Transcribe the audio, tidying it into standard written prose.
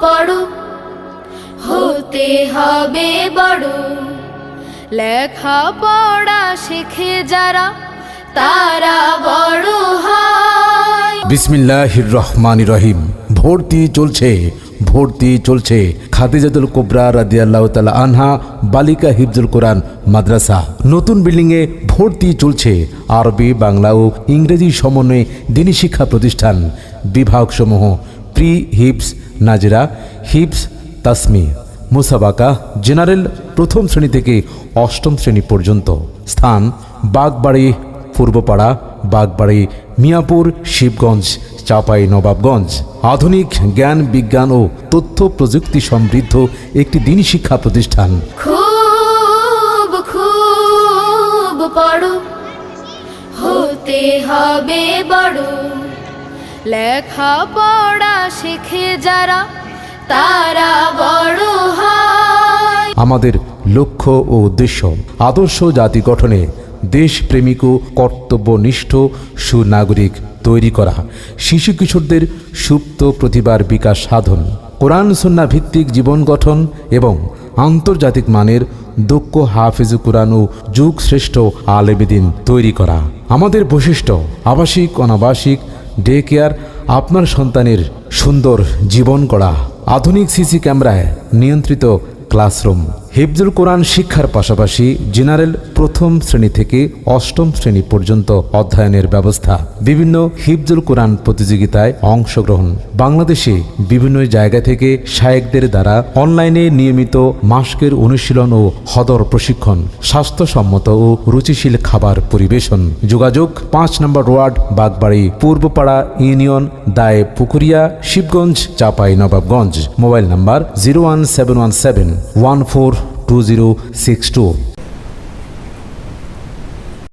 পড়ো, হতে হবে বড়। লেখা পড়া শিখে যারা, তারা বড় হয়। বিসমিল্লাহির রহমানির রহিম। ভর্তি চলছে খাদিজাতুল কুবরা রাদিয়াল্লাহু তাআলা আনহা বালিকা হিফজুল কোরআন মাদ্রাসা। নতুন বিল্ডিংয়ে ভর্তি চলছে আরবি, বাংলা ও ইংরেজি সমন্বয়ে দ্বীনি শিক্ষা প্রতিষ্ঠান। বিভাগসমূহ: প্রি হিফজ, নাজরা, হিফজ, তাসমি, মুসাবাকা, জেনারেল প্রথম শ্রেণী থেকে অষ্টম শ্রেণী পর্যন্ত। স্থান: বাগবাড়ি পূর্বপাড়া, বাগবাড়ি, মিয়াপুর, শিবগঞ্জ, চাঁপাই নবাবগঞ্জ। আধুনিক জ্ঞান, বিজ্ঞান ও তথ্য প্রযুক্তি সমৃদ্ধ একটি দ্বীনি শিক্ষা প্রতিষ্ঠান। খুব খুব পড়ো, হতে হবে বড়। লেখা পড়া শিখে যারা, তারা বড় হয়। আমাদের লক্ষ্য ও উদ্দেশ্য আদর্শ জাতি গঠনে দেশপ্রেমিক ও কর্তব্যনিষ্ঠ সুনাগরিক তৈরি করা, শিশু কিশোরদের সুপ্ত প্রতিভার বিকাশ সাধন, কোরআন সুন্নাহ ভিত্তিক জীবন গঠন এবং আন্তর্জাতিক মানের দক্ষ হাফেজ কোরআন ও যুগ শ্রেষ্ঠ আলেম দ্বীন তৈরি করা। আমাদের বৈশিষ্ট্য: আবাসিক, অনাবাসিক, ডে কেয়ার, আপনার সন্তানের সুন্দর জীবন গড়া, আধুনিক সিসি ক্যামেরায় নিয়ন্ত্রিত ক্লাসরুম, হিফজুল কোরআন শিক্ষার পাশাপাশি জেনারেল প্রথম শ্রেণী থেকে অষ্টম শ্রেণী পর্যন্ত অধ্যয়নের ব্যবস্থা, বিভিন্ন হিফজুল কোরআন প্রতিযোগিতায় অংশগ্রহণ, বাংলাদেশে বিভিন্ন জায়গা থেকে শায়েখদের দ্বারা অনলাইনে নিয়মিত মাসকের অনুশীলন ও হদর প্রশিক্ষণ, স্বাস্থ্যসম্মত ও রুচিশীল খাবার পরিবেশন। যোগাযোগ: 5 নম্বর ওয়ার্ড, বাগবাড়ি পূর্বপাড়া ইউনিয়ন, দায়ে পুকুরিয়া, শিবগঞ্জ, চাঁপাই নবাবগঞ্জ। Mobile number 01717 142062।